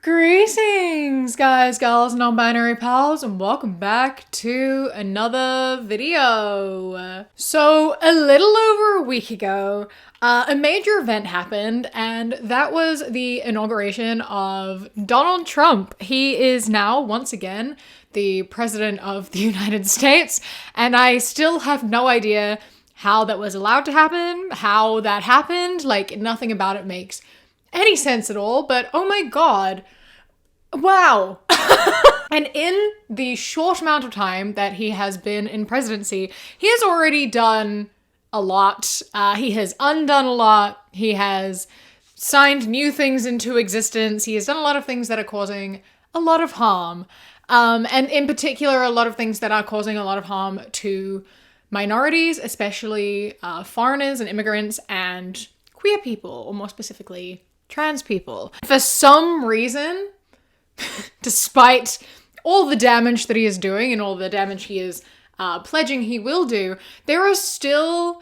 Greetings, guys, gals, non-binary pals, and welcome back to another video. So, a little over a week ago, a major event happened, and that was the inauguration of Donald Trump. He is now, once again, the president of the United States, and I still have no idea how that was allowed to happen, how that happened, like, nothing about it makes any sense at all, but oh my god. Wow. And in the short amount of time that he has been in presidency, he has already done a lot. He has undone a lot. He has signed new things into existence. He has done a lot of things that are causing a lot of harm. And in particular, a lot of things that are causing a lot of harm to minorities, especially foreigners and immigrants and queer people, or more specifically, trans people. For some reason, despite all the damage that he is doing and all the damage he is pledging he will do, there are still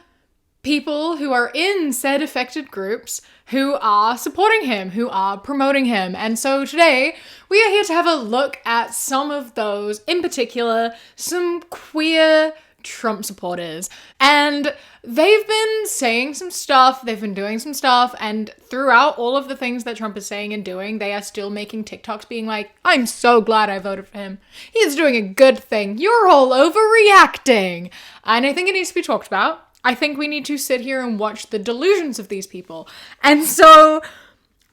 people who are in said affected groups who are supporting him, who are promoting him. And so today, we are here to have a look at some of those, in particular, some queer Trump supporters. And they've been saying some stuff, they've been doing some stuff, and throughout all of the things that Trump is saying and doing, they are still making TikToks being like, I'm so glad I voted for him. He is doing a good thing. You're all overreacting. And I think it needs to be talked about. I think we need to sit here and watch the delusions of these people. And so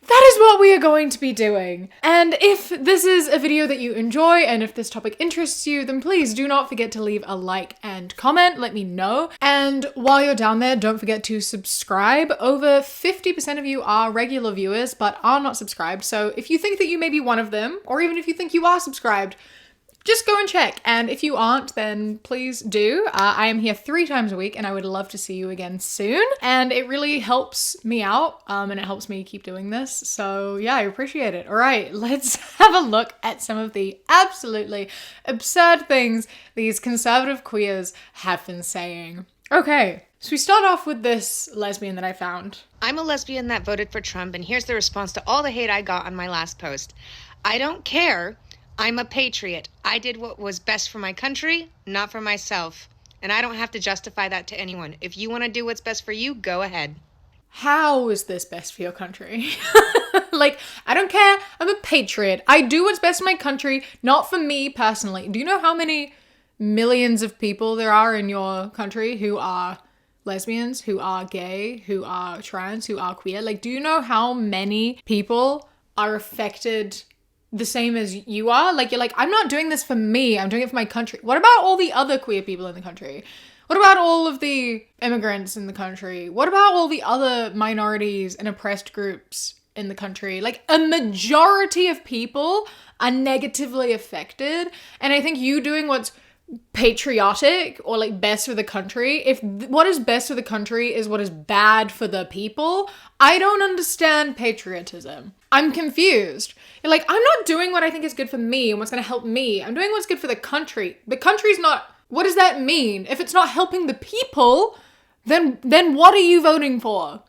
that is what we are going to be doing. And if this is a video that you enjoy and if this topic interests you, then please do not forget to leave a like and comment. Let me know. And while you're down there, don't forget to subscribe. Over 50% of you are regular viewers but are not subscribed. So if you think that you may be one of them, or even if you think you are subscribed, just go and check. And if you aren't, then please do. I am here 3 times a week and I would love to see you again soon. And it really helps me out and it helps me keep doing this. So yeah, I appreciate it. All right, let's have a look at some of the absolutely absurd things these conservative queers have been saying. Okay, so we start off with this lesbian that I found. I'm a lesbian that voted for Trump, and here's the response to all the hate I got on my last post. I don't care. I'm a patriot. I did what was best for my country, not for myself. And I don't have to justify that to anyone. If you want to do what's best for you, go ahead. How is this best for your country? Like, I don't care. I'm a patriot. I do what's best for my country, not for me personally. Do you know how many millions of people there are in your country who are lesbians, who are gay, who are trans, who are queer? Like, do you know how many people are affected the same as you are? Like, you're like, I'm not doing this for me, I'm doing it for my country. What about all the other queer people in the country? What about all of the immigrants in the country? What about all the other minorities and oppressed groups in the country? Like, a majority of people are negatively affected. And I think you doing what's patriotic or like best for the country, if what is best for the country is what is bad for the people, I don't understand patriotism. I'm confused. You're like, I'm not doing what I think is good for me and what's going to help me. I'm doing what's good for the country. The country's not, what does that mean? If it's not helping the people, then what are you voting for?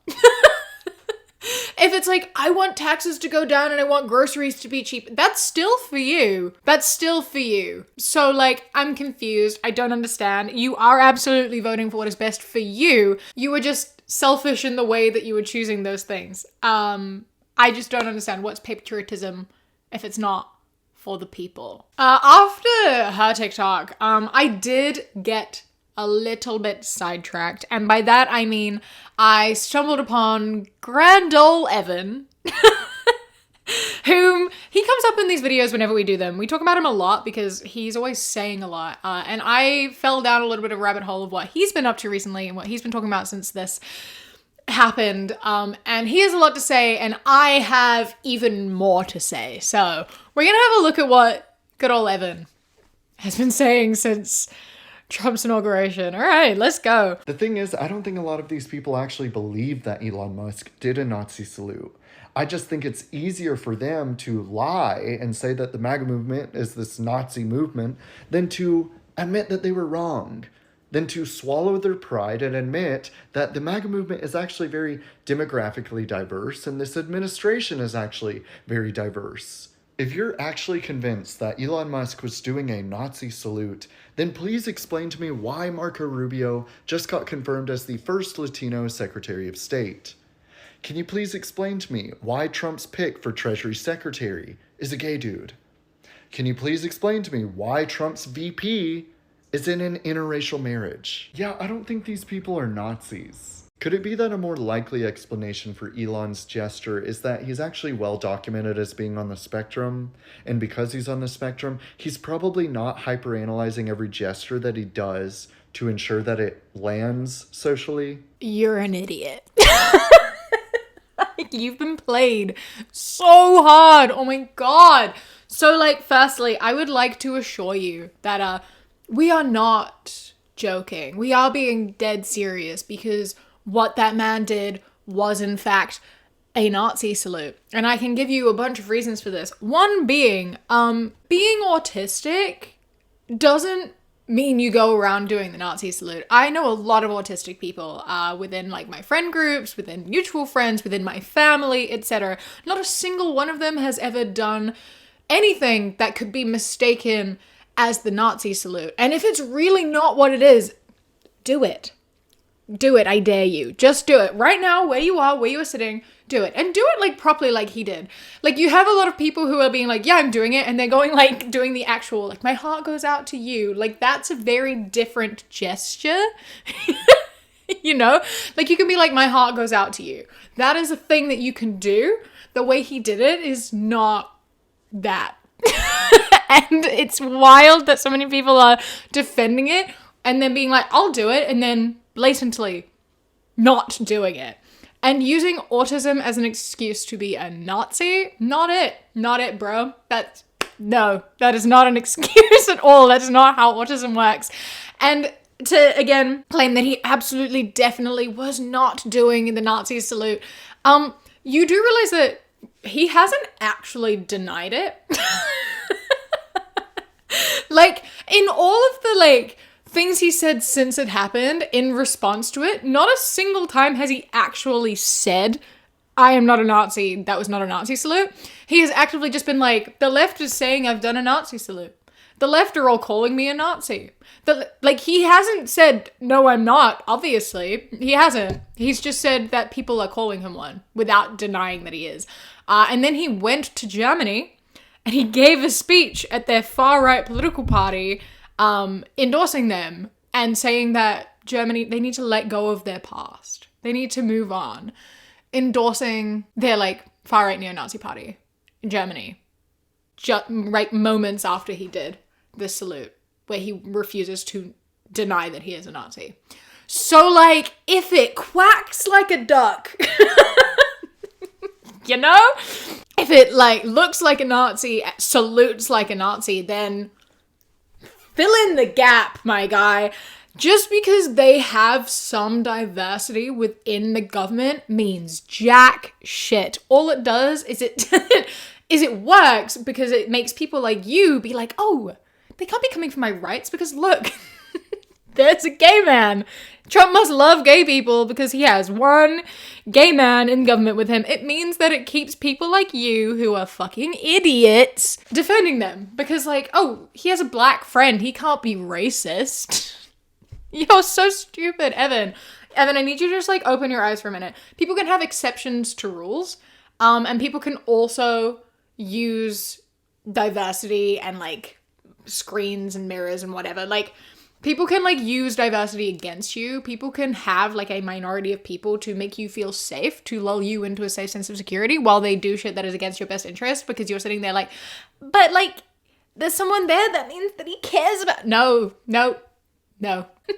If it's like, I want taxes to go down and I want groceries to be cheap, that's still for you. That's still for you. So like, I'm confused. I don't understand. You are absolutely voting for what is best for you. You were just selfish in the way that you were choosing those things. I just don't understand what's patriotism if it's not for the people. After her TikTok, I did get a little bit sidetracked. And by that, I mean, I stumbled upon Grand Ol' Evan, whom he comes up in these videos whenever we do them. We talk about him a lot because he's always saying a lot. And I fell down a little bit of a rabbit hole of what he's been up to recently and what he's been talking about since this happened. And he has a lot to say, and I have even more to say. So we're gonna have a look at what good old Evan has been saying since Trump's inauguration. All right, let's go. The thing is, I don't think a lot of these people actually believe that Elon Musk did a Nazi salute. I just think it's easier for them to lie and say that the MAGA movement is this Nazi movement than to admit that they were wrong, than to swallow their pride and admit that the MAGA movement is actually very demographically diverse and this administration is actually very diverse. If you're actually convinced that Elon Musk was doing a Nazi salute, then please explain to me why Marco Rubio just got confirmed as the first Latino Secretary of State. Can you please explain to me why Trump's pick for Treasury Secretary is a gay dude? Can you please explain to me why Trump's VP is in an interracial marriage? Yeah, I don't think these people are Nazis. Could it be that a more likely explanation for Elon's gesture is that he's actually well documented as being on the spectrum, and because he's on the spectrum, he's probably not hyperanalyzing every gesture that he does to ensure that it lands socially? You're an idiot. You've been played so hard. Oh my god. So, firstly, I would like to assure you that we are not joking. We are being dead serious, because what that man did was, in fact, a Nazi salute. And I can give you a bunch of reasons for this. One being autistic doesn't mean you go around doing the Nazi salute. I know a lot of autistic people within my friend groups, within mutual friends, within my family, etc. Not a single one of them has ever done anything that could be mistaken as the Nazi salute. And if it's really not what it is, do it. Do it, I dare you. Just do it. Right now, where you are sitting, do it. And do it, properly like he did. You have a lot of people who are being yeah, I'm doing it, and they're going, doing the actual, my heart goes out to you. That's a very different gesture. You know? You can be my heart goes out to you. That is a thing that you can do. The way he did it is not that. And it's wild that so many people are defending it, and then being I'll do it, and then blatantly not doing it. And using autism as an excuse to be a Nazi, not it, bro. That is not an excuse at all. That is not how autism works. And to, again, claim that he absolutely, definitely was not doing the Nazi salute, you do realize that he hasn't actually denied it. In all of the, things he said since it happened in response to it, not a single time has he actually said, I am not a Nazi, that was not a Nazi salute. He has actively just been the left is saying I've done a Nazi salute. The left are all calling me a Nazi. He hasn't said, no, I'm not, obviously. He hasn't. He's just said that people are calling him one without denying that he is. And then he went to Germany and he gave a speech at their far-right political party endorsing them and saying that Germany, they need to let go of their past. They need to move on. Endorsing their, far-right neo-Nazi party in Germany. Moments after he did this salute, where he refuses to deny that he is a Nazi. So, if it quacks like a duck, you know? If it, looks like a Nazi, salutes like a Nazi, then fill in the gap, my guy. Just because they have some diversity within the government means jack shit. All it does is it works because it makes people like you be oh, they can't be coming for my rights because look, there's a gay man. Trump must love gay people because he has one gay man in government with him. It means that it keeps people like you who are fucking idiots defending them because oh, he has a black friend. He can't be racist. You're so stupid, Evan. Evan, I need you to just open your eyes for a minute. People can have exceptions to rules, and people can also use diversity and screens and mirrors and whatever. People can use diversity against you. People can have a minority of people to make you feel safe, to lull you into a safe sense of security while they do shit that is against your best interest because you're sitting there but there's someone there that means that he cares about. No.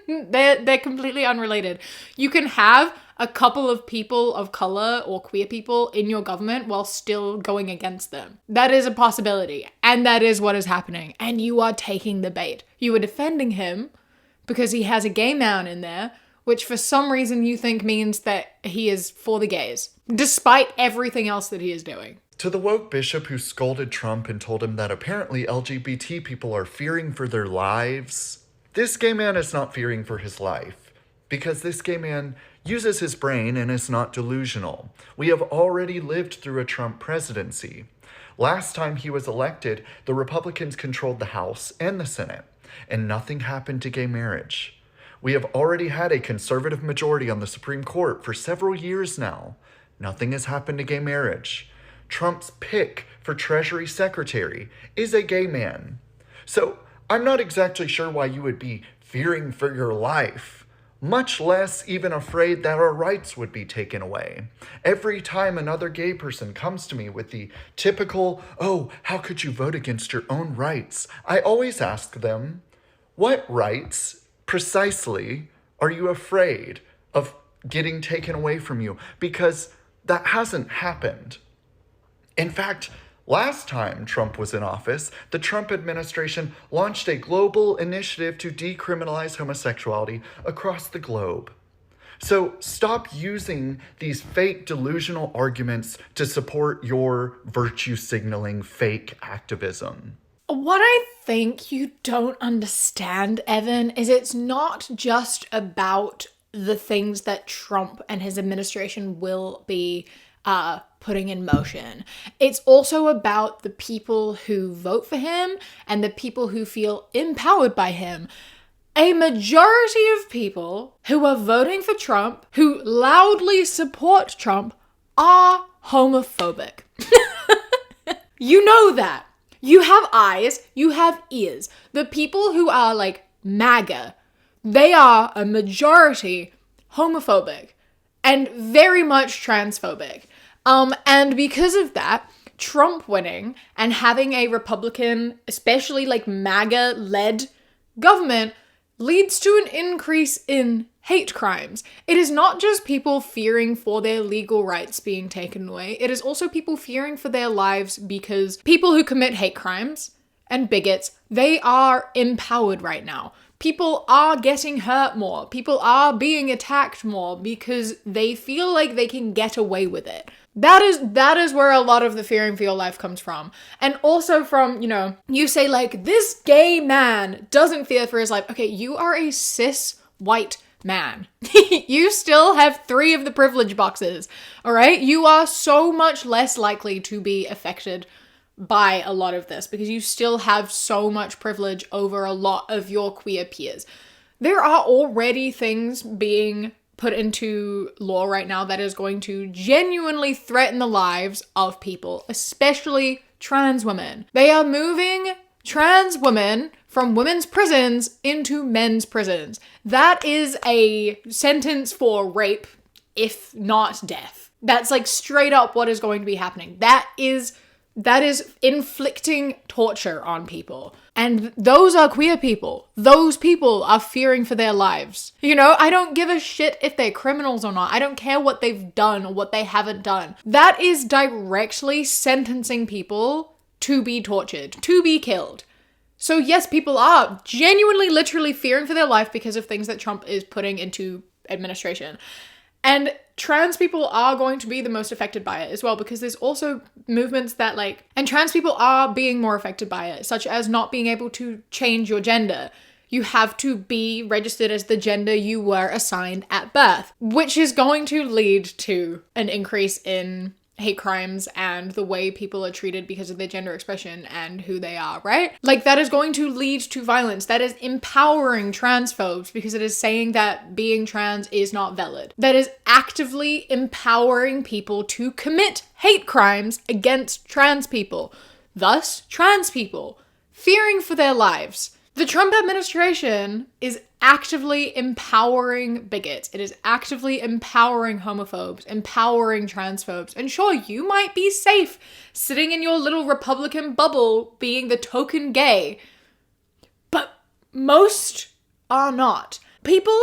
They're completely unrelated. You can have a couple of people of color or queer people in your government while still going against them. That is a possibility. And that is what is happening. And you are taking the bait. You are defending him because he has a gay man in there, which for some reason you think means that he is for the gays, despite everything else that he is doing. To the woke bishop who scolded Trump and told him that apparently LGBT people are fearing for their lives, this gay man is not fearing for his life, because this gay man uses his brain and is not delusional. We have already lived through a Trump presidency. Last time he was elected, the Republicans controlled the House and the Senate, and nothing happened to gay marriage. We have already had a conservative majority on the Supreme Court for several years now. Nothing has happened to gay marriage. Trump's pick for Treasury Secretary is a gay man. So I'm not exactly sure why you would be fearing for your life, much less even afraid that our rights would be taken away. Every time another gay person comes to me with the typical, "Oh, how could you vote against your own rights?" I always ask them, what rights precisely are you afraid of getting taken away from you? Because that hasn't happened. In fact, last time Trump was in office, the Trump administration launched a global initiative to decriminalize homosexuality across the globe. So stop using these fake delusional arguments to support your virtue signaling fake activism. What I think you don't understand, Evan, is it's not just about the things that Trump and his administration will be putting in motion. It's also about the people who vote for him and the people who feel empowered by him. A majority of people who are voting for Trump, who loudly support Trump, are homophobic. You know that. You have eyes, you have ears. The people who are like MAGA, they are a majority homophobic and very much transphobic. And because of that, Trump winning and having a Republican, especially like MAGA-led government leads to an increase in hate crimes. It is not just people fearing for their legal rights being taken away. It is also people fearing for their lives because people who commit hate crimes and bigots, they are empowered right now. People are getting hurt more. People are being attacked more because they feel like they can get away with it. That is where a lot of the fearing for your life comes from. And also from, you say like, this gay man doesn't fear for his life. Okay, you are a cis white man. You still have 3 of the privilege boxes, all right? You are so much less likely to be affected by a lot of this because you still have so much privilege over a lot of your queer peers. There are already things being put into law right now that is going to genuinely threaten the lives of people, especially trans women. They are moving trans women from women's prisons into men's prisons. That is a sentence for rape, if not death. That's like straight up what is going to be happening. That is inflicting torture on people. And those are queer people. Those people are fearing for their lives. I don't give a shit if they're criminals or not. I don't care what they've done or what they haven't done. That is directly sentencing people to be tortured, to be killed. So yes, people are genuinely, literally fearing for their life because of things that Trump is putting into administration. And trans people are going to be the most affected by it as well, because there's also movements that and trans people are being more affected by it, such as not being able to change your gender. You have to be registered as the gender you were assigned at birth, which is going to lead to an increase in hate crimes and the way people are treated because of their gender expression and who they are, right? That is going to lead to violence. That is empowering transphobes because it is saying that being trans is not valid. That is actively empowering people to commit hate crimes against trans people. Thus, trans people fearing for their lives. The Trump administration is actively empowering bigots. It is actively empowering homophobes, empowering transphobes. And sure, you might be safe sitting in your little Republican bubble being the token gay, but most are not. People,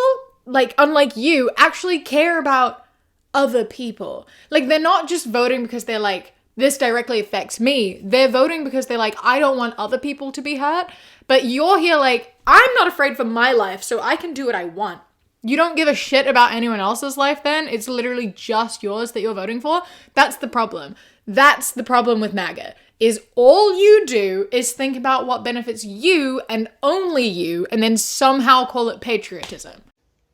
unlike you, actually care about other people. They're not just voting because they're this directly affects me. They're voting because they're I don't want other people to be hurt. But you're here I'm not afraid for my life, so I can do what I want. You don't give a shit about anyone else's life then. It's literally just yours that you're voting for. That's the problem. That's the problem with MAGA, is all you do is think about what benefits you and only you, and then somehow call it patriotism.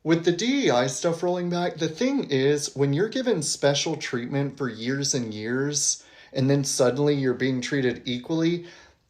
With the DEI stuff rolling back, the thing is, when you're given special treatment for years and years, and then suddenly you're being treated equally,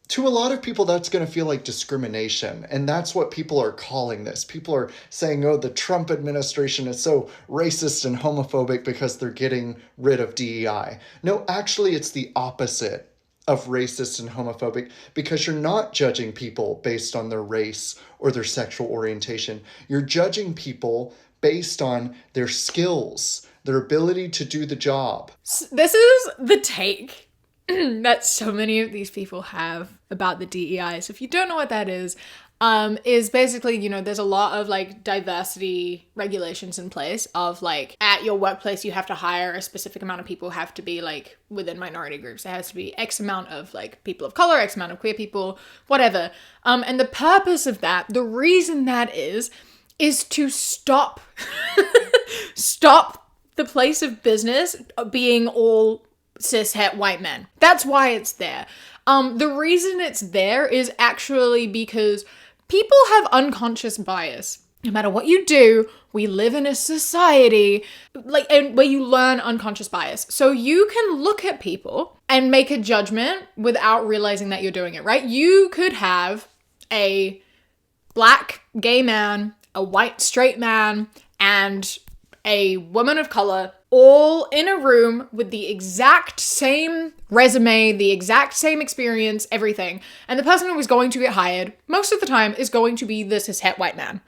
to a lot of people, that's going to feel like discrimination. And that's what people are calling this. People are saying, oh, the Trump administration is so racist and homophobic because they're getting rid of DEI. No, actually, it's the opposite of racist and homophobic, because you're not judging people based on their race or their sexual orientation. You're judging people based on their skills, their ability to do the job. This is the take that so many of these people have about the DEI. So if you don't know what that is basically, you know, there's a lot of like diversity regulations in place of like at your workplace, you have to hire a specific amount of people, have to be like within minority groups. There has to be X amount of like people of color, X amount of queer people, whatever. And the purpose of that, the reason that is to stop, stop the place of business being all cis-het white men. That's why it's there. The reason it's there is actually because people have unconscious bias. No matter what you do, we live in a society and where you learn unconscious bias. So you can look at people and make a judgment without realizing that you're doing it, right? You could have a black gay man, a white straight man, and a woman of color all in a room with the exact same resume, the exact same experience, everything. And the person who is going to get hired most of the time is going to be the cishet white man.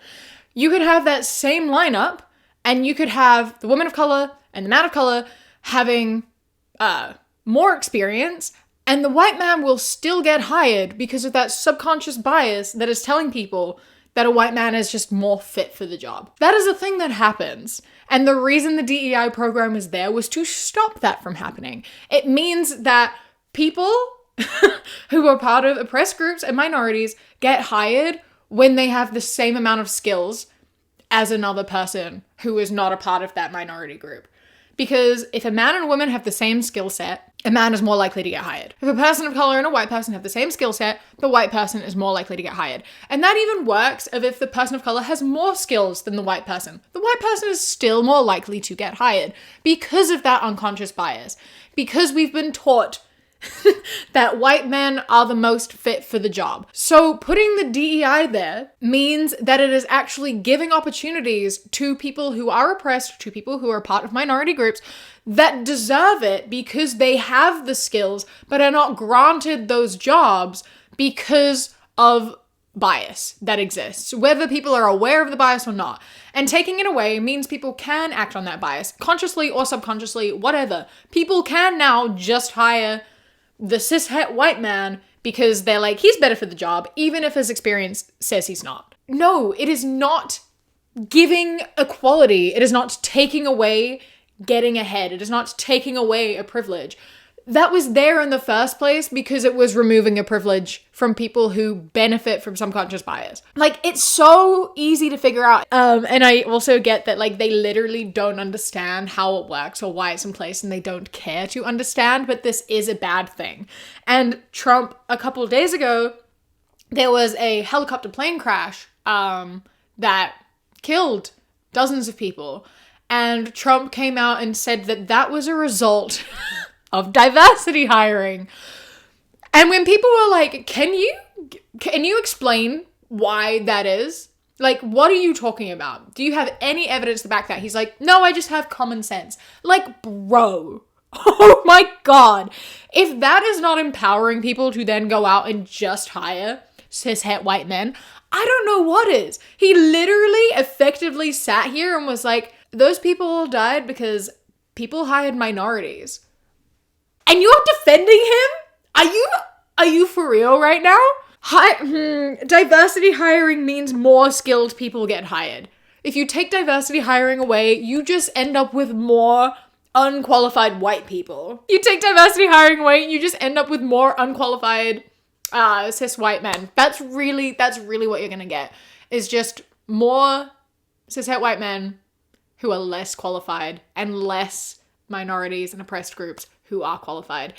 You could have that same lineup and you could have the woman of color and the man of color having more experience, and the white man will still get hired because of that subconscious bias that is telling people that a white man is just more fit for the job. That is a thing that happens. And the reason the DEI program is there was to stop that from happening. It means that people who are part of oppressed groups and minorities get hired when they have the same amount of skills as another person who is not a part of that minority group. Because if a man and a woman have the same skill set, a man is more likely to get hired. If a person of color and a white person have the same skill set, the white person is more likely to get hired. And that even works if the person of color has more skills than the white person. The white person is still more likely to get hired because of that unconscious bias. Because we've been taught that white men are the most fit for the job. So putting the DEI there means that it is actually giving opportunities to people who are oppressed, to people who are part of minority groups that deserve it because they have the skills but are not granted those jobs because of bias that exists, whether people are aware of the bias or not. And taking it away means people can act on that bias, consciously or subconsciously, whatever. People can now just hire the cishet white man because they're like, he's better for the job, even if his experience says he's not. No, it is not giving equality. It is not taking away getting ahead. It is not taking away a privilege. That was there in the first place because it was removing a privilege from people who benefit from subconscious bias. Like, it's so easy to figure out. And I also get that, like, they literally don't understand how it works or why it's in place and they don't care to understand, but this is a bad thing. And Trump, a couple of days ago, there was a helicopter plane crash that killed dozens of people. And Trump came out and said that that was a result of diversity hiring. And when people were like, can you explain why that is? Like, what are you talking about? Do you have any evidence to back that? He's like, no, I just have common sense. Like, bro, oh my God. If that is not empowering people to then go out and just hire cishet white men, I don't know what is. He literally effectively sat here and was like, those people all died because people hired minorities. And you're defending him? Are you for real right now? Diversity hiring means more skilled people get hired. If you take diversity hiring away, you just end up with more unqualified white people. You take diversity hiring away, you just end up with more unqualified cis white men. That's really what you're gonna get, is just more cishet white men who are less qualified and less minorities and oppressed groups who are qualified,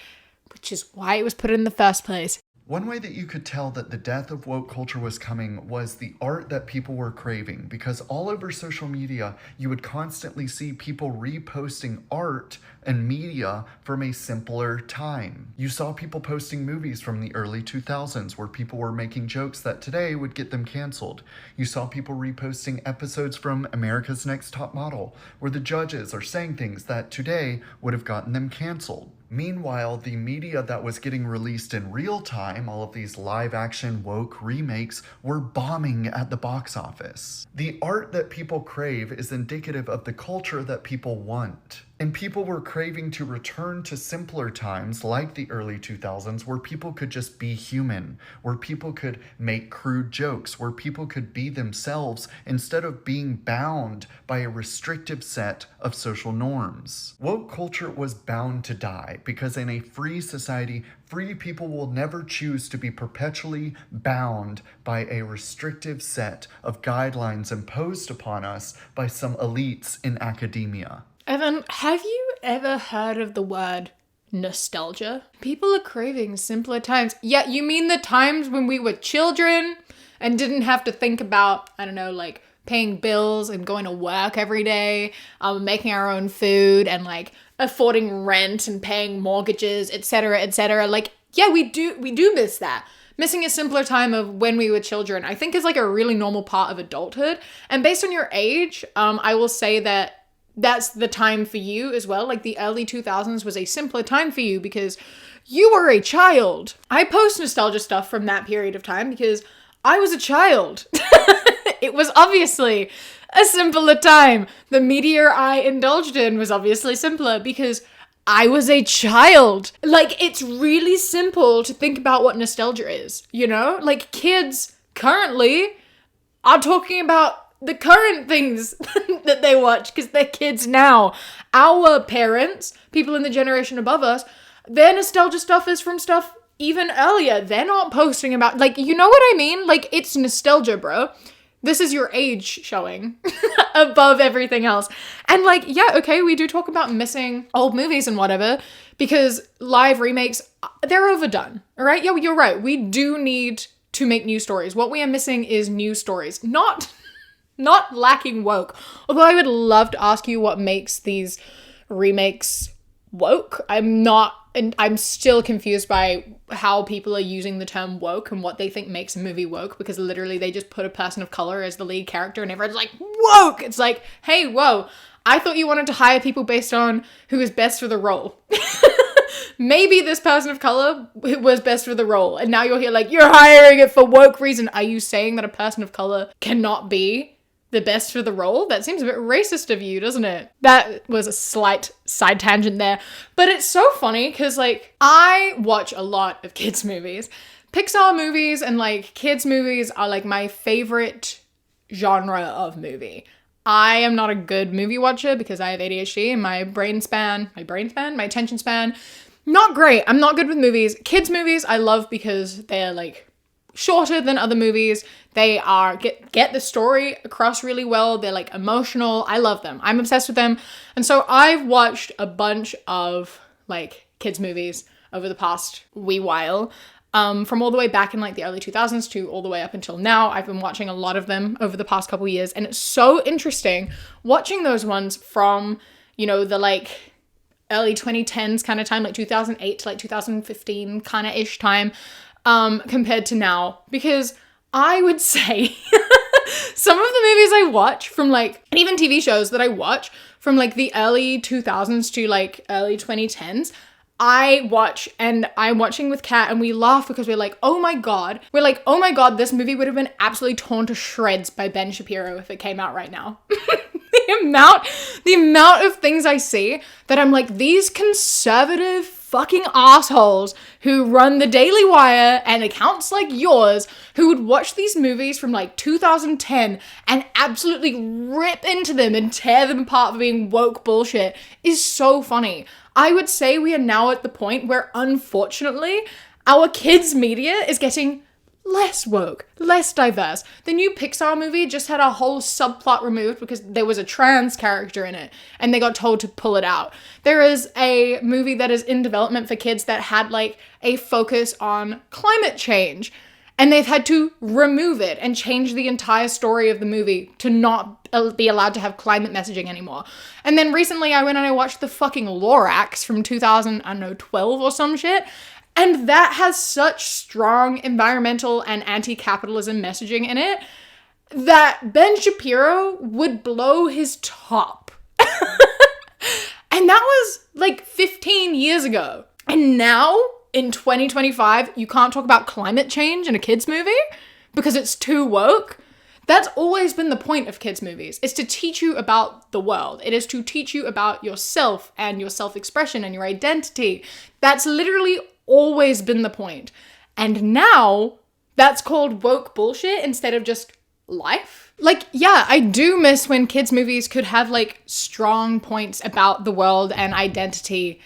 which is why it was put in the first place. One way that you could tell that the death of woke culture was coming was the art that people were craving, because all over social media, you would constantly see people reposting art and media from a simpler time. You saw people posting movies from the early 2000s where people were making jokes that today would get them canceled. You saw people reposting episodes from America's Next Top Model where the judges are saying things that today would have gotten them canceled. Meanwhile, the media that was getting released in real time, all of these live-action woke remakes, were bombing at the box office. The art that people crave is indicative of the culture that people want. And people were craving to return to simpler times like the early 2000s where people could just be human, where people could make crude jokes, where people could be themselves instead of being bound by a restrictive set of social norms. Woke culture was bound to die because in a free society, free people will never choose to be perpetually bound by a restrictive set of guidelines imposed upon us by some elites in academia. Evan, have you ever heard of the word nostalgia? People are craving simpler times. Yeah, you mean the times when we were children and didn't have to think about, I don't know, like paying bills and going to work every day, making our own food and like affording rent and paying mortgages, etc., etc. Like, yeah, we do miss that. Missing a simpler time of when we were children, I think is like a really normal part of adulthood. And based on your age, I will say that that's the time for you as well. Like the early 2000s was a simpler time for you because you were a child. I post nostalgia stuff from that period of time because I was a child. It was obviously a simpler time. The media I indulged in was obviously simpler because I was a child. Like, it's really simple to think about what nostalgia is, you know? Like, kids currently are talking about the current things that they watch because they're kids now. Our parents, people in the generation above us, their nostalgia stuff is from stuff even earlier. They're not posting about, like, you know what I mean? Like, it's nostalgia, bro. This is your age showing above everything else. And like, yeah, okay, we do talk about missing old movies and whatever because live remakes, they're overdone, all right? Yeah, you're right. We do need to make new stories. What we are missing is new stories, not lacking woke. Although I would love to ask you what makes these remakes woke. I'm still confused by how people are using the term woke and what they think makes a movie woke, because literally they just put a person of color as the lead character and everyone's like, woke! It's like, hey, whoa, I thought you wanted to hire people based on who is best for the role. Maybe this person of color was best for the role, and now you're here like, you're hiring it for woke reason. Are you saying that a person of color cannot be the best for the role? That seems a bit racist of you, doesn't it? That was a slight side tangent there. But it's so funny because, like, I watch a lot of kids' movies. Pixar movies and, like, kids' movies are, like, my favorite genre of movie. I am not a good movie watcher because I have ADHD and my attention span, not great. I'm not good with movies. Kids' movies I love because they're, like, shorter than other movies. They are get the story across really well. They're like emotional. I love them. I'm obsessed with them. And so I've watched a bunch of like kids movies over the past wee while. From all the way back in like the early 2000s to all the way up until now. I've been watching a lot of them over the past couple years, and it's so interesting watching those ones from, you know, the like early 2010s kind of time, like 2008 to like 2015 kind of ish time. Compared to now, because I would say some of the movies I watch from like, and even TV shows that I watch from like the early 2000s to like early 2010s, I watch, and I'm watching with Kat and we laugh because we're like, oh my God, this movie would have been absolutely torn to shreds by Ben Shapiro if it came out right now. The amount of things I see that I'm like, these conservative fucking assholes who run the Daily Wire and accounts like yours who would watch these movies from like 2010 and absolutely rip into them and tear them apart for being woke bullshit is so funny. I would say we are now at the point where, unfortunately, our kids' media is getting less woke, less diverse. The new Pixar movie just had a whole subplot removed because there was a trans character in it and they got told to pull it out. There is a movie that is in development for kids that had like a focus on climate change, and they've had to remove it and change the entire story of the movie to not be allowed to have climate messaging anymore. And then recently I went and I watched the fucking Lorax from 2012 or some shit. And that has such strong environmental and anti-capitalism messaging in it that Ben Shapiro would blow his top. And that was like 15 years ago. And now, in 2025, you can't talk about climate change in a kids' movie because it's too woke. That's always been the point of kids' movies. It's to teach you about the world. It is to teach you about yourself and your self-expression and your identity. That's literally always been the point. And now that's called woke bullshit instead of just life. Like, yeah, I do miss when kids' movies could have like strong points about the world and identity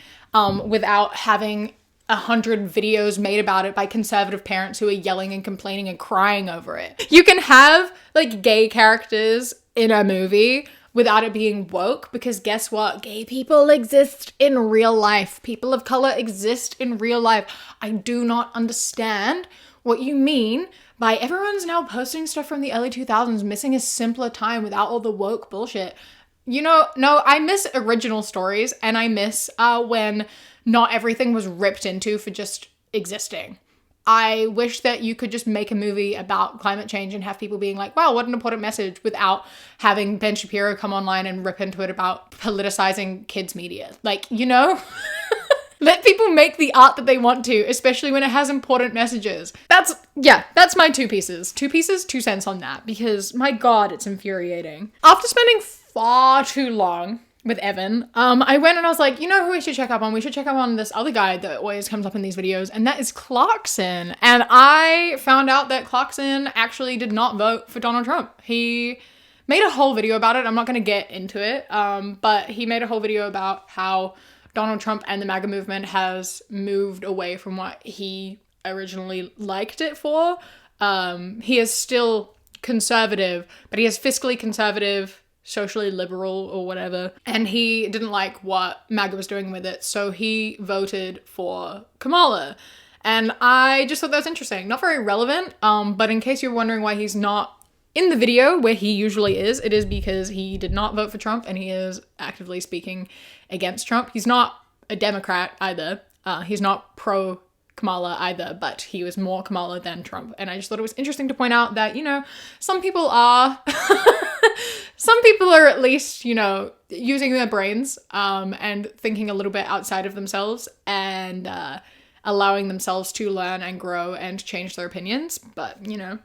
without having 100 videos made about it by conservative parents who are yelling and complaining and crying over it. You can have like gay characters in a movie without it being woke, because guess what? Gay people exist in real life. People of color exist in real life. I do not understand what you mean by everyone's now posting stuff from the early 2000s, missing a simpler time without all the woke bullshit. You know, no, I miss original stories, and I miss when not everything was ripped into for just existing. I wish that you could just make a movie about climate change and have people being like, wow, what an important message, without having Ben Shapiro come online and rip into it about politicizing kids media. Like, you know? Let people make the art that they want to, especially when it has important messages. That's my two pieces. 2 cents on that, because my God, it's infuriating. After spending far too long with Evan, I went and I was like, you know who we should check up on? We should check up on this other guy that always comes up in these videos, and that is Clarkson. And I found out that Clarkson actually did not vote for Donald Trump. He made a whole video about it. I'm not going to get into it, but he made a whole video about how Donald Trump and the MAGA movement has moved away from what he originally liked it for. He is still conservative, but he is fiscally conservative, socially liberal or whatever, and he didn't like what MAGA was doing with it, so he voted for Kamala. And I just thought that was interesting. Not very relevant, but in case you're wondering why he's not in the video where he usually is, it is because he did not vote for Trump and he is actively speaking against Trump. He's not a Democrat either. He's not pro Kamala either, but he was more Kamala than Trump. And I just thought it was interesting to point out that, you know, some people are at least, you know, using their brains and thinking a little bit outside of themselves and allowing themselves to learn and grow and change their opinions. But, you know,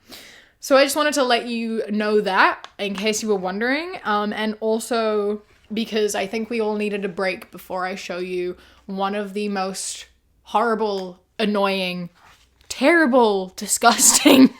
so I just wanted to let you know that in case you were wondering. And also because I think we all needed a break before I show you one of the most horrible, annoying, terrible, disgusting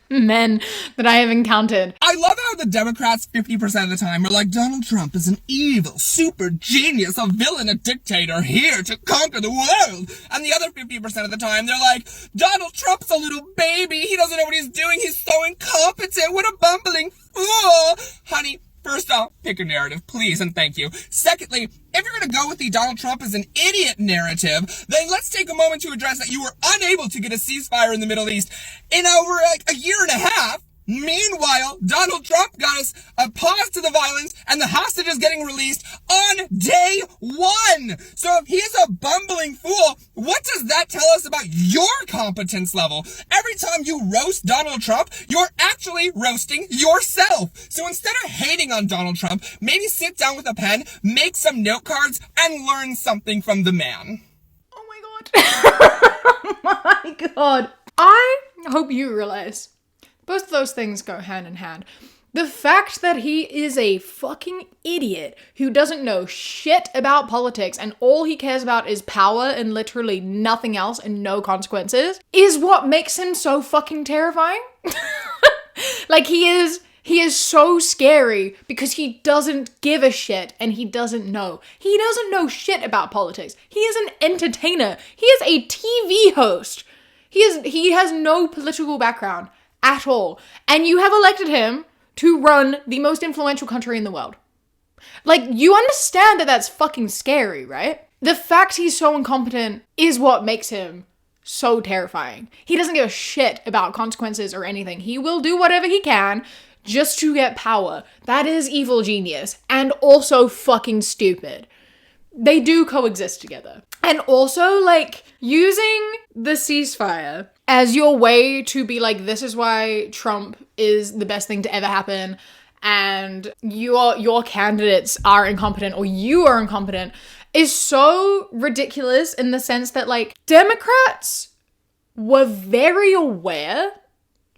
men that I have encountered. I love how the Democrats 50% of the time are like, Donald Trump is an evil, super genius, a villain, a dictator here to conquer the world. And the other 50% of the time, they're like, Donald Trump's a little baby. He doesn't know what he's doing. He's so incompetent. What a bumbling fool. Honey, first off, pick a narrative, please, and thank you. Secondly, if you're going to go with the Donald Trump is an idiot narrative, then let's take a moment to address that you were unable to get a ceasefire in the Middle East in over a year and a half. Meanwhile, Donald Trump got us a pause to the violence and the hostages getting released on day one. So if he's a bumbling fool, what does that tell us about your competence level? Every time you roast Donald Trump, you're actually roasting yourself. So instead of hating on Donald Trump, maybe sit down with a pen, make some note cards, and learn something from the man. Oh my God. Oh my God. I hope you realize both of those things go hand in hand. The fact that he is a fucking idiot who doesn't know shit about politics and all he cares about is power and literally nothing else and no consequences is what makes him so fucking terrifying. Like he is so scary because he doesn't give a shit and he doesn't know. He doesn't know shit about politics. He is an entertainer. He is a TV host. He has no political background at all. And you have elected him to run the most influential country in the world. Like, you understand that that's fucking scary, right? The fact he's so incompetent is what makes him so terrifying. He doesn't give a shit about consequences or anything. He will do whatever he can just to get power. That is evil genius and also fucking stupid. They do coexist together. And also, like, using the ceasefire as your way to be like, this is why Trump is the best thing to ever happen, and your candidates are incompetent, or you are incompetent, is so ridiculous in the sense that, like, Democrats were very aware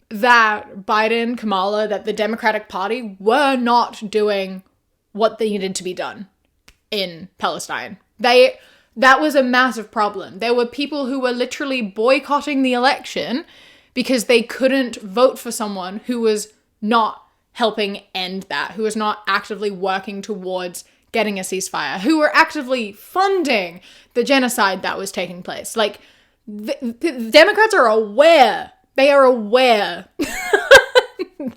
that Biden, Kamala, that the Democratic Party were not doing what they needed to be done in Palestine. That was a massive problem. There were people who were literally boycotting the election because they couldn't vote for someone who was not helping end that, who was not actively working towards getting a ceasefire, who were actively funding the genocide that was taking place. Like, the Democrats are aware. They are aware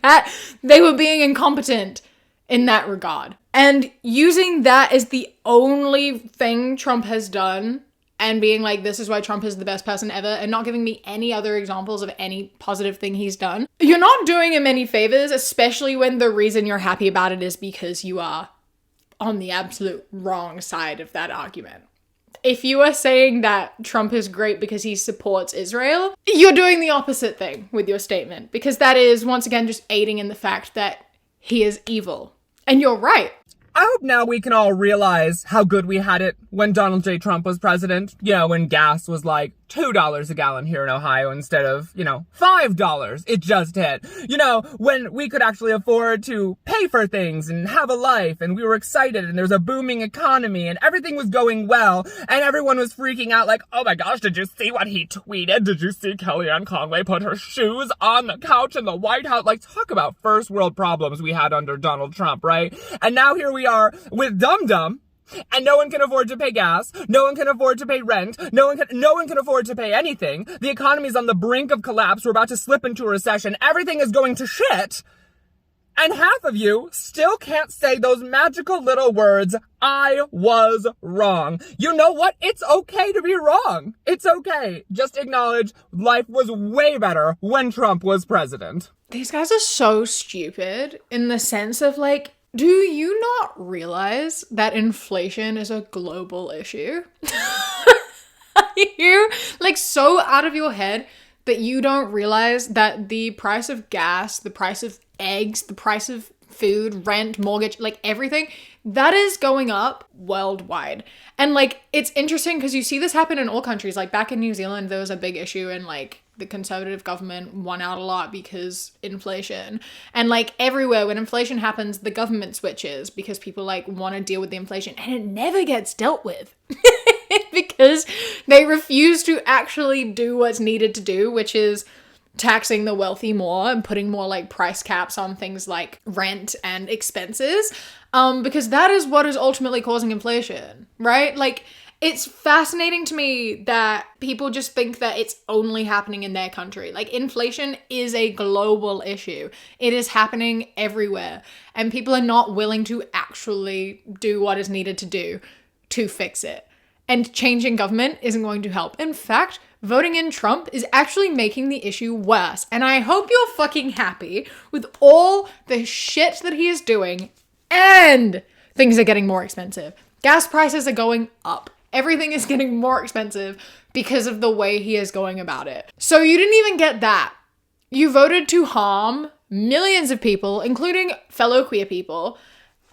that they were being incompetent in that regard. And using that as the only thing Trump has done and being like, this is why Trump is the best person ever, and not giving me any other examples of any positive thing he's done, you're not doing him any favors, especially when the reason you're happy about it is because you are on the absolute wrong side of that argument. If you are saying that Trump is great because he supports Israel, you're doing the opposite thing with your statement, because that is, once again, just aiding in the fact that he is evil. And you're right. I hope now we can all realize how good we had it when Donald J. Trump was president. You know, when gas was like $2 a gallon here in Ohio instead of, $5. It just hit. You know, when we could actually afford to pay for things and have a life, and we were excited, and there's a booming economy, and everything was going well, and everyone was freaking out like, oh my gosh, did you see what he tweeted? Did you see Kellyanne Conway put her shoes on the couch in the White House? Like, talk about first world problems we had under Donald Trump, right? And now here we are with Dum-Dum, and no one can afford to pay gas, no one can afford to pay rent, no one can afford to pay anything. The economy's on the brink of collapse, we're about to slip into a recession, everything is going to shit, and half of you still can't say those magical little words, I was wrong. You know what? It's okay to be wrong. It's okay. Just acknowledge life was way better when Trump was president. These guys are so stupid in the sense of, like, do you not realize that inflation is a global issue? Are you, like, so out of your head that you don't realize that the price of gas, the price of eggs, the price of food, rent, mortgage, like everything, that is going up worldwide. And, like, it's interesting because you see this happen in all countries. Like, back in New Zealand, there was a big issue, and, like, the conservative government won out a lot because inflation. And, like, everywhere when inflation happens, the government switches because people, like, want to deal with the inflation, and it never gets dealt with because they refuse to actually do what's needed to do, which is taxing the wealthy more and putting more, like, price caps on things like rent and expenses, because that is what is ultimately causing inflation, right? Like, it's fascinating to me that people just think that it's only happening in their country. Like, inflation is a global issue. It is happening everywhere, and people are not willing to actually do what is needed to do to fix it. And changing government isn't going to help. In fact, voting in Trump is actually making the issue worse. And I hope you're fucking happy with all the shit that he is doing, and things are getting more expensive. Gas prices are going up. Everything is getting more expensive because of the way he is going about it. So you didn't even get that. You voted to harm millions of people, including fellow queer people,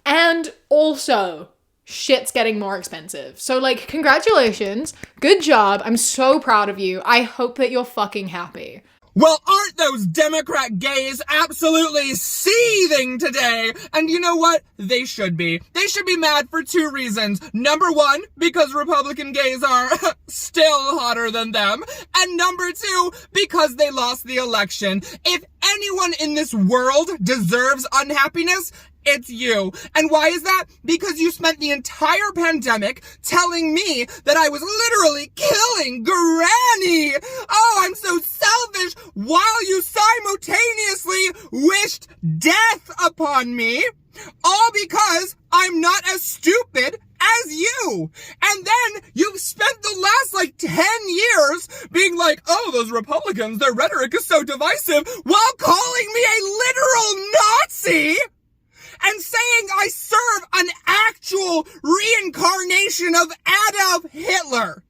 and also shit's getting more expensive. So, like, congratulations. Good job. I'm so proud of you. I hope that you're fucking happy. Well, aren't those Democrat gays absolutely seething today? And you know what? They should be. They should be mad for two reasons. Number one, because Republican gays are still hotter than them. And number two, because they lost the election. If anyone in this world deserves unhappiness, it's you. And why is that? Because you spent the entire pandemic telling me that I was literally killing Granny. Oh, I'm so selfish, while you simultaneously wished death upon me, all because I'm not as stupid as you. And then you've spent the last 10 years being like, oh, those Republicans, their rhetoric is so divisive, while calling me a literal Nazi and saying I serve an actual reincarnation of Adolf Hitler.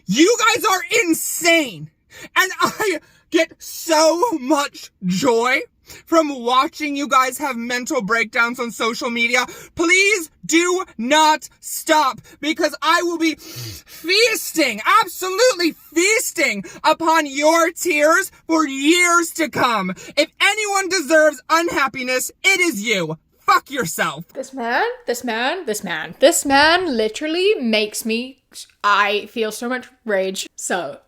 You guys are insane. And I get so much joy from watching you guys have mental breakdowns on social media. Please do not stop, because I will be feasting, absolutely feasting upon your tears for years to come. If anyone deserves unhappiness, it is you. Fuck yourself. This man literally makes me, I feel so much rage. So,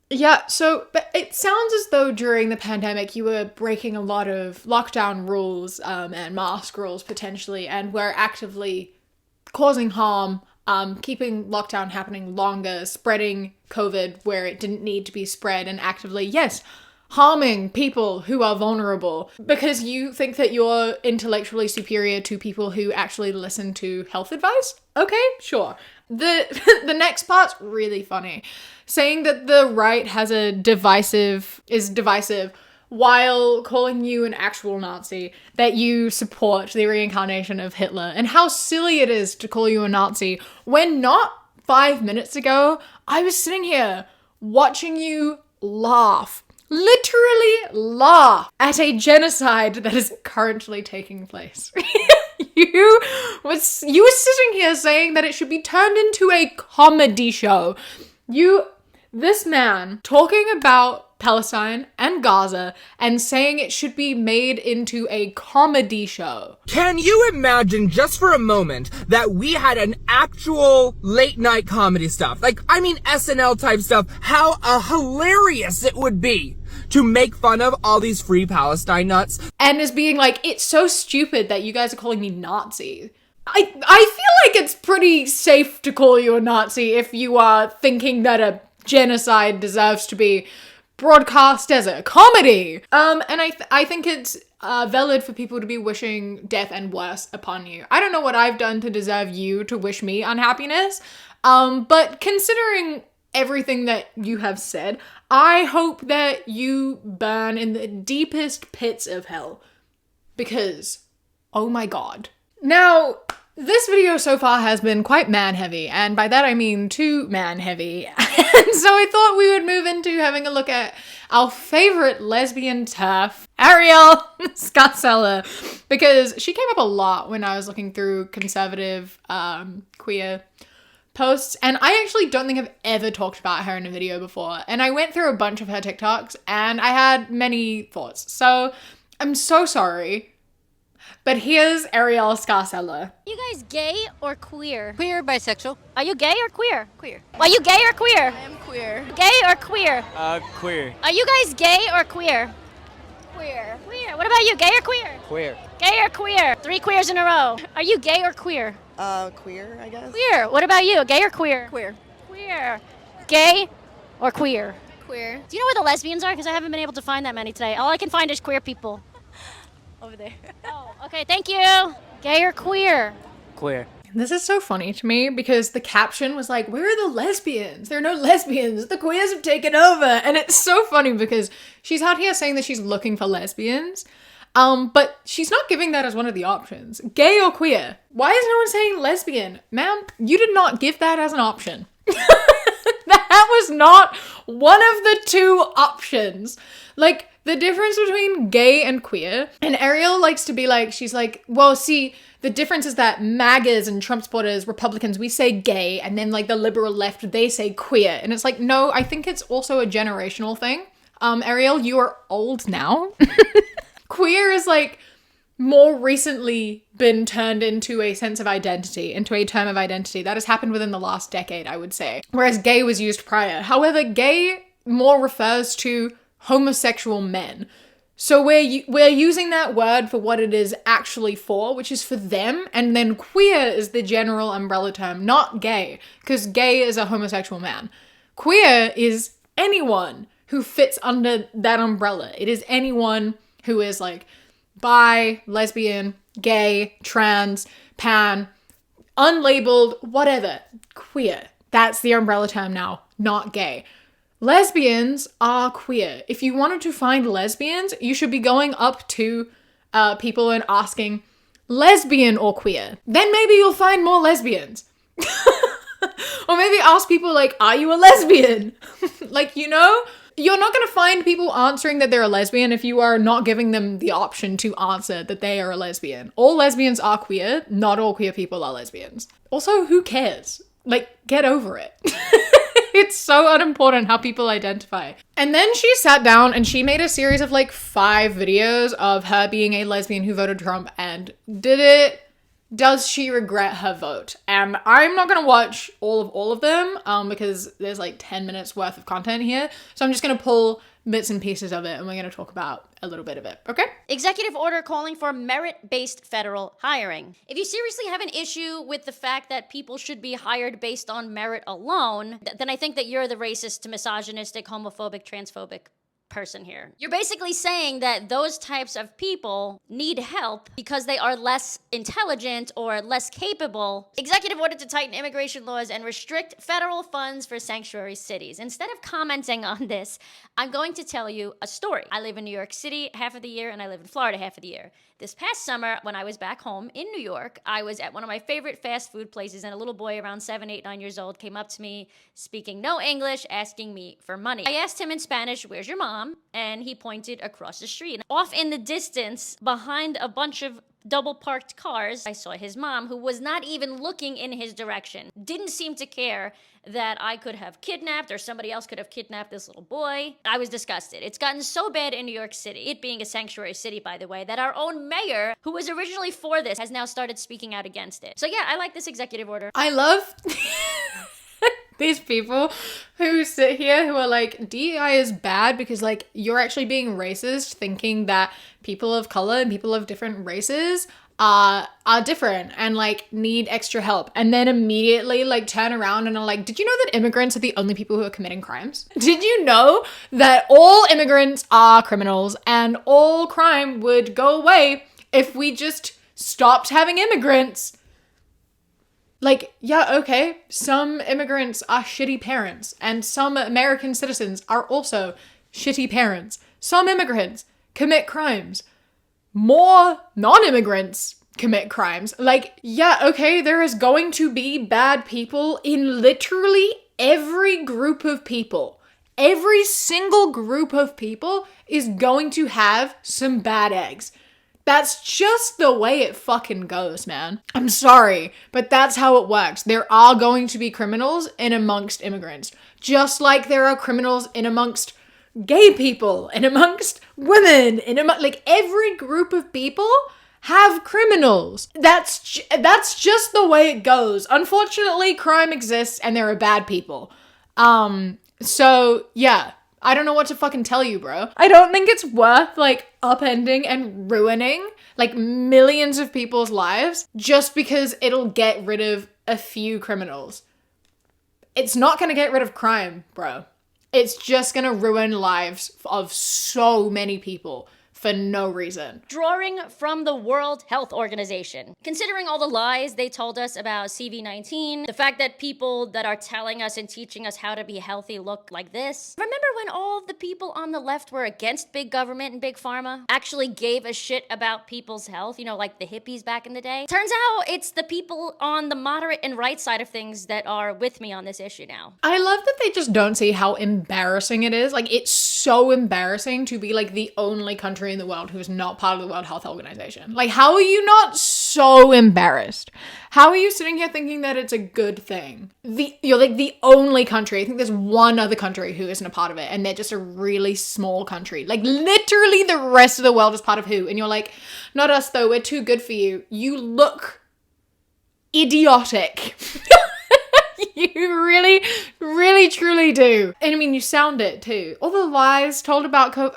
yeah, so, but it sounds as though during the pandemic you were breaking a lot of lockdown rules and mask rules potentially, and were actively causing harm, keeping lockdown happening longer, spreading COVID where it didn't need to be spread, and actively, yes, harming people who are vulnerable because you think that you're intellectually superior to people who actually listen to health advice. Okay, sure. The next part's really funny. Saying that the right is divisive while calling you an actual Nazi, that you support the reincarnation of Hitler, and how silly it is to call you a Nazi when not 5 minutes ago I was sitting here watching you laugh. Literally laugh at a genocide that is currently taking place. You were sitting here saying that it should be turned into a comedy show. This man talking about Palestine and Gaza and saying it should be made into a comedy show. Can you imagine just for a moment that we had an actual late night comedy stuff? SNL type stuff, how hilarious it would be to make fun of all these free Palestine nuts. And as being like, it's so stupid that you guys are calling me Nazi. I feel like it's pretty safe to call you a Nazi if you are thinking that a genocide deserves to be broadcast as a comedy. And I think it's valid for people to be wishing death and worse upon you. I don't know what I've done to deserve you to wish me unhappiness, but considering everything that you have said, I hope that you burn in the deepest pits of hell. Because, oh my god. Now, this video so far has been quite man-heavy, and by that I mean too man-heavy. And so I thought we would move into having a look at our favorite lesbian TERF, Ariel Scarcella, because she came up a lot when I was looking through conservative queer posts, and I actually don't think I've ever talked about her in a video before, and I went through a bunch of her TikToks and I had many thoughts, so I'm so sorry. But here's Ariel Scarcella. Are you guys gay or queer? Queer, bisexual. Are you gay or queer? Queer. Are you gay or queer? I am queer. Gay or queer? Queer. Are you guys gay or queer? Queer. Queer. What about you? Gay or queer? Queer. Gay or queer? 3 queers in a row. Are you gay or queer? Queer, I guess. Queer. What about you? Gay or queer? Queer. Queer. Gay or queer? Queer. Do you know where the lesbians are? Because I haven't been able to find that many today. All I can find is queer people. Over there. Oh, okay. Thank you. Gay or queer? Queer. This is so funny to me because the caption was like, where are the lesbians? There are no lesbians. The queers have taken over. And it's so funny because she's out here saying that she's looking for lesbians. But she's not giving that as one of the options. Gay or queer? Why is no one saying lesbian? Ma'am, you did not give that as an option. That was not one of the 2 options. Like, the difference between gay and queer, and Ariel likes to be like, she's like, well, see, the difference is that MAGAs and Trump supporters, Republicans, we say gay, and then like the liberal left, they say queer. And it's like, no, I think it's also a generational thing. Ariel, you are old now. Queer is like more recently been turned into a sense of identity, into a term of identity. That has happened within the last decade, I would say. Whereas gay was used prior. However, gay more refers to homosexual men. So we're using that word for what it is actually for, which is for them, and then queer is the general umbrella term, not gay, because gay is a homosexual man. Queer is anyone who fits under that umbrella. It is anyone who is like bi, lesbian, gay, trans, pan, unlabeled, whatever. Queer. That's the umbrella term now, not gay. Lesbians are queer. If you wanted to find lesbians, you should be going up to people and asking, lesbian or queer? Then maybe you'll find more lesbians. Or maybe ask people like, are you a lesbian? Like, you know? You're not going to find people answering that they're a lesbian if you are not giving them the option to answer that they are a lesbian. All lesbians are queer. Not all queer people are lesbians. Also, who cares? Like, get over it. It's so unimportant how people identify. And then she sat down and she made a series of like 5 videos of her being a lesbian who voted Trump, and does she regret her vote? And I'm not gonna watch all of them because there's like 10 minutes worth of content here. So I'm just gonna pull bits and pieces of it and we're gonna talk about a little bit of it, okay? Executive order calling for merit-based federal hiring. If you seriously have an issue with the fact that people should be hired based on merit alone, then I think that you're the racist, misogynistic, homophobic, transphobic person here. You're basically saying that those types of people need help because they are less intelligent or less capable. Executive order to tighten immigration laws and restrict federal funds for sanctuary cities. Instead of commenting on this, I'm going to tell you a story. I live in New York City half of the year and I live in Florida half of the year. This past summer, when I was back home in New York, I was at one of my favorite fast food places, and a little boy around 7, 8, 9 years old came up to me, speaking no English, asking me for money. I asked him in Spanish, "Where's your mom?" And he pointed across the street. Off in the distance, behind a bunch of double parked cars, I saw his mom, who was not even looking in his direction. Didn't seem to care that I could have kidnapped or somebody else could have kidnapped this little boy. I was disgusted. It's gotten so bad in New York City, it being a sanctuary city, by the way, that our own mayor, who was originally for this, has now started speaking out against it. So yeah, I like this executive order. I love these people who sit here who are like, DEI is bad because like you're actually being racist, thinking that people of color and people of different races are different and like need extra help, and then immediately like turn around and are like, did you know that immigrants are the only people who are committing crimes? Did you know that all immigrants are criminals and all crime would go away if we just stopped having immigrants? Like, yeah, okay, some immigrants are shitty parents, and some American citizens are also shitty parents. Some immigrants commit crimes. More non-immigrants commit crimes. Like, yeah, okay, there is going to be bad people in literally every group of people. Every single group of people is going to have some bad eggs. That's just the way it fucking goes, man. I'm sorry, but that's how it works. There are going to be criminals in amongst immigrants, just like there are criminals in amongst gay people, in amongst women, like every group of people have criminals. That's just the way it goes. Unfortunately, crime exists and there are bad people. So yeah. I don't know what to fucking tell you, bro. I don't think it's worth, like, upending and ruining, like, millions of people's lives just because it'll get rid of a few criminals. It's not gonna get rid of crime, bro. It's just gonna ruin lives of so many people for no reason. Drawing from the World Health Organization. Considering all the lies they told us about CV-19, the fact that people that are telling us and teaching us how to be healthy look like this. Remember when all of the people on the left were against big government and big pharma? Actually gave a shit about people's health, you know, like the hippies back in the day? Turns out it's the people on the moderate and right side of things that are with me on this issue now. I love that they just don't see how embarrassing it is. Like, it's so embarrassing to be like the only country in the world who is not part of the World Health Organization. Like, how are you not so embarrassed? How are you sitting here thinking that it's a good thing? You're like the only country. I think there's one other country who isn't a part of it, and they're just a really small country. Like, literally the rest of the world is part of who? And you're like, not us though, we're too good for you. You look idiotic. You really, really, truly do. And I mean, you sound it too. All the lies told about COVID.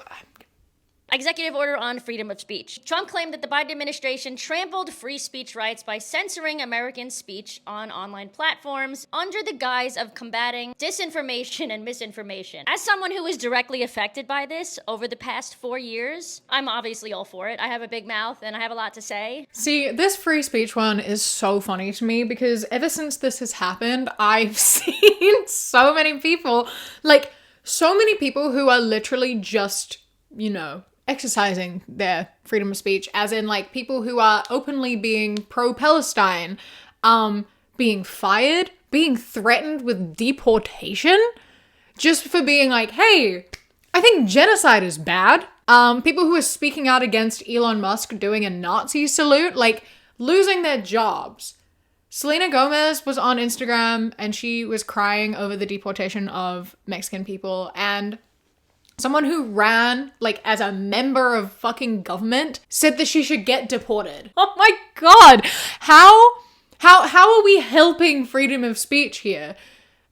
Executive order on freedom of speech. Trump claimed that the Biden administration trampled free speech rights by censoring American speech on online platforms under the guise of combating disinformation and misinformation. As someone who was directly affected by this over the past 4 years, I'm obviously all for it. I have a big mouth and I have a lot to say. See, this free speech one is so funny to me because ever since this has happened, I've seen so many people, like so many people who are literally just, you know, exercising their freedom of speech, as in like people who are openly being pro-Palestine, being fired, being threatened with deportation just for being like, hey, I think genocide is bad. People who are speaking out against Elon Musk doing a Nazi salute, like losing their jobs. Selena Gomez was on Instagram and she was crying over the deportation of Mexican people, and someone who ran, like, as a member of fucking government said that she should get deported. Oh my God. How are we helping freedom of speech here?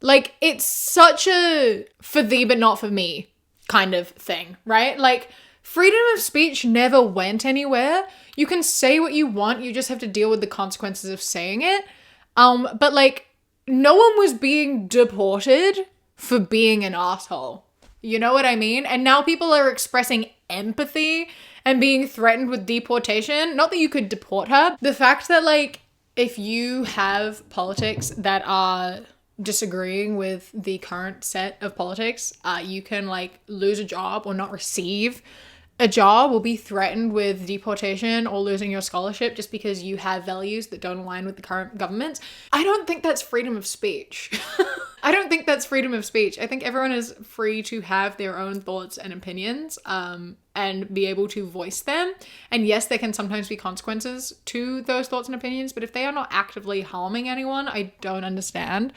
Like, it's such a for thee but not for me kind of thing, right? Like, freedom of speech never went anywhere. You can say what you want, you just have to deal with the consequences of saying it. But like, no one was being deported for being an asshole. You know what I mean? And now people are expressing empathy and being threatened with deportation. Not that you could deport her. The fact that, like, if you have politics that are disagreeing with the current set of politics, you can, like, lose a job or not receive a job, or be threatened with deportation or losing your scholarship just because you have values that don't align with the current government. I don't think that's freedom of speech. I don't think that's freedom of speech. I think everyone is free to have their own thoughts and opinions, and be able to voice them. And yes, there can sometimes be consequences to those thoughts and opinions, but if they are not actively harming anyone, I don't understand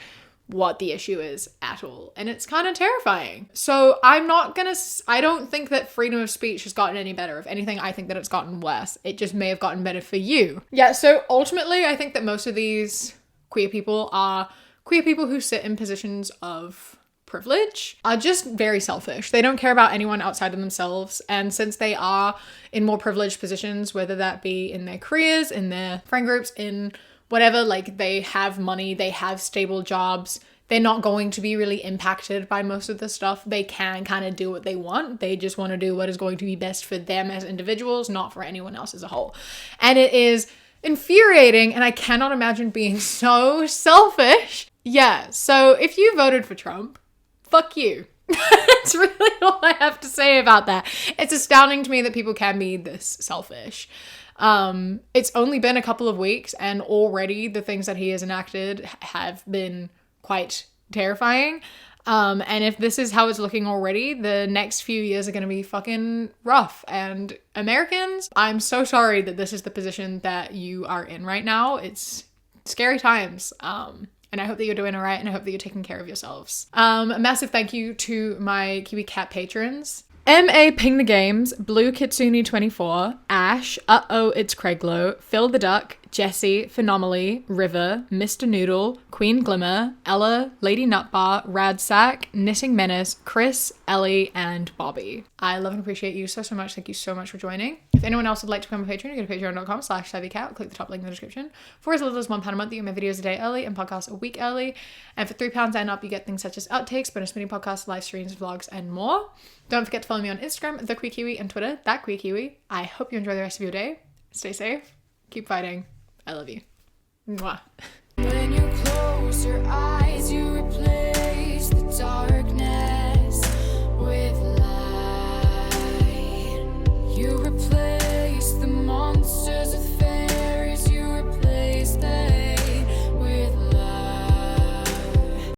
what the issue is at all. And it's kind of terrifying. So I don't think that freedom of speech has gotten any better. If anything, I think that it's gotten worse. It just may have gotten better for you. Yeah, so ultimately, I think that most of these queer people are queer people who sit in positions of privilege, are just very selfish. They don't care about anyone outside of themselves. And since they are in more privileged positions, whether that be in their careers, in their friend groups, in whatever, like, they have money, they have stable jobs, they're not going to be really impacted by most of the stuff. They can kind of do what they want. They just want to do what is going to be best for them as individuals, not for anyone else as a whole. And it is infuriating, and I cannot imagine being so selfish. Yeah, so if you voted for Trump, fuck you. That's really all I have to say about that. It's astounding to me that people can be this selfish. It's only been a couple of weeks, and already the things that he has enacted have been quite terrifying. And if this is how it's looking already, the next few years are going to be fucking rough. And Americans, I'm so sorry that this is the position that you are in right now. It's scary times. And I hope that you're doing all right, and I hope that you're taking care of yourselves. A massive thank you to my Kiwi Cat patrons. M.A. Ping the Games, Blue Kitsune 24, Ash, Uh-Oh It's Craiglow, Phil the Duck, Jessie, Phenomenally, River, Mr. Noodle, Queen Glimmer, Ella, Lady Nutbar, Radsack, Knitting Menace, Chris, Ellie, and Bobby. I love and appreciate you so much. Thank you so much for joining. If anyone else would like to become a patron, you go to patreon.com/SavvyCat, click the top link in the description. For as little as £1 a month, you get my videos a day early and podcasts a week early. And for £3 and up, you get things such as outtakes, bonus mini podcasts, live streams, vlogs, and more. Don't forget to follow me on Instagram, The Queer Kiwi, and Twitter, That Queer Kiwi. I hope you enjoy the rest of your day. Stay safe. Keep fighting. I love you. Mwah. When you close your eyes, you replay